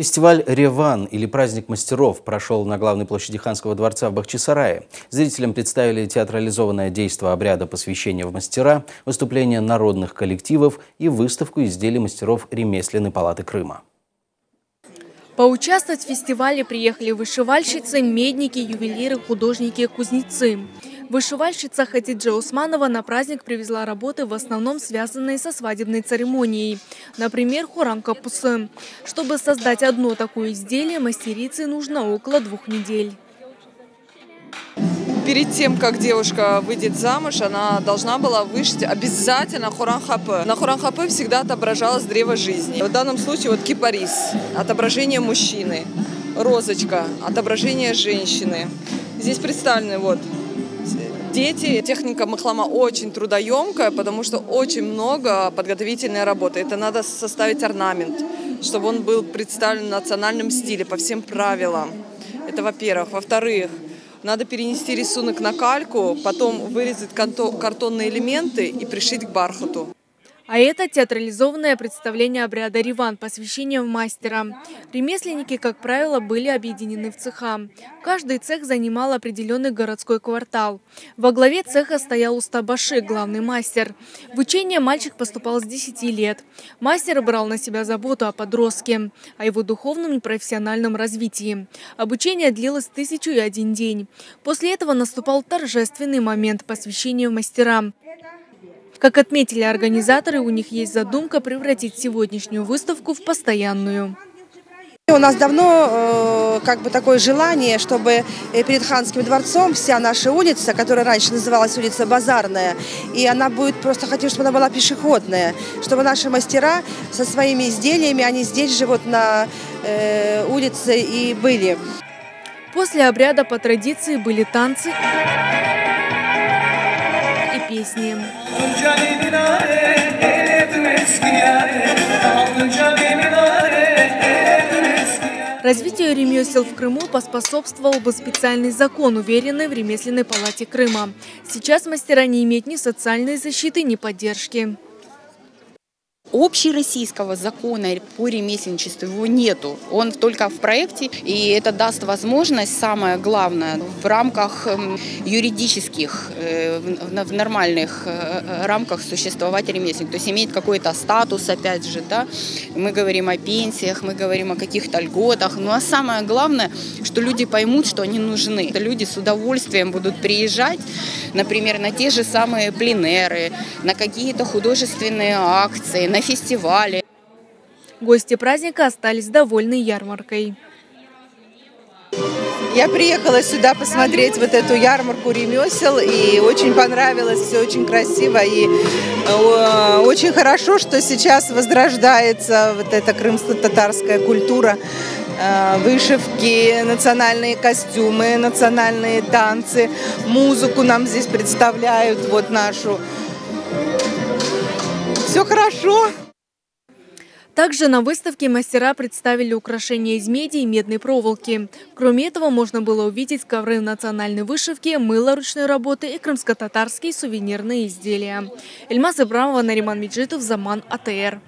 Фестиваль «Реван» или «Праздник мастеров» прошел на главной площади Ханского дворца в Бахчисарае. Зрителям представили театрализованное действо обряда посвящения в мастера, выступления народных коллективов и выставку изделий мастеров ремесленной палаты Крыма. Поучаствовать в фестивале приехали вышивальщицы, медники, ювелиры, художники, кузнецы. Вышивальщица Хатиджа Усманова на праздник привезла работы, в основном связанные со свадебной церемонией. Например, хуран-капусы. Чтобы создать одно такое изделие, мастерице нужно около 2 недель. Перед тем, как девушка выйдет замуж, она должна была вышить обязательно хуран-хапы. На хуран-хапы всегда отображалось древо жизни. В данном случае вот кипарис – отображение мужчины, розочка – отображение женщины. Здесь представлены вот дети. Техника махлама очень трудоемкая, потому что очень много подготовительной работы. Это надо составить орнамент, чтобы он был представлен в национальном стиле, по всем правилам. Это во-первых. Во-вторых, надо перенести рисунок на кальку, потом вырезать картонные элементы и пришить к бархату. А это театрализованное представление обряда «Реван» – посвящение в мастера. Ремесленники, как правило, были объединены в цеха. Каждый цех занимал определенный городской квартал. Во главе цеха стоял Устабаши, главный мастер. В учение мальчик поступал с 10 лет. Мастер брал на себя заботу о подростке, о его духовном и профессиональном развитии. Обучение длилось 1001 день. После этого наступал торжественный момент посвящения мастерам. Как отметили организаторы, у них есть задумка превратить сегодняшнюю выставку в постоянную. У нас давно такое желание, чтобы перед Ханским дворцом вся наша улица, которая раньше называлась улица Базарная, и она будет просто, хотим, чтобы она была пешеходная, чтобы наши мастера со своими изделиями, они здесь же вот на улице и были. После обряда по традиции были танцы и песни. Развитию ремесел в Крыму поспособствовал бы специальный закон, уверенный в ремесленной палате Крыма. Сейчас мастера не имеют ни социальной защиты, ни поддержки. Общероссийского закона по ремесленничеству его нету. Он только в проекте, и это даст возможность, самое главное, в рамках юридических, в нормальных рамках существовать ремесленник. То есть иметь какой-то статус, опять же, да. Мы говорим о пенсиях, мы говорим о каких-то льготах. Ну а самое главное, что люди поймут, что они нужны. Люди с удовольствием будут приезжать, например, на те же самые пленэры, на какие-то художественные акции, на фестивале. Гости праздника остались довольны ярмаркой. Я приехала сюда посмотреть вот эту ярмарку ремесел, и очень понравилось, все очень красиво, и очень хорошо, что сейчас возрождается вот эта крымско-татарская культура, вышивки, национальные костюмы, национальные танцы, музыку нам здесь представляют, вот нашу. Все хорошо. Также на выставке мастера представили украшения из меди и медной проволоки. Кроме этого, можно было увидеть ковры национальной вышивки, мыло ручной работы и крымско-татарские сувенирные изделия. Эльмаз Ибрамова, Нариман Меджидов, Заман, АТР.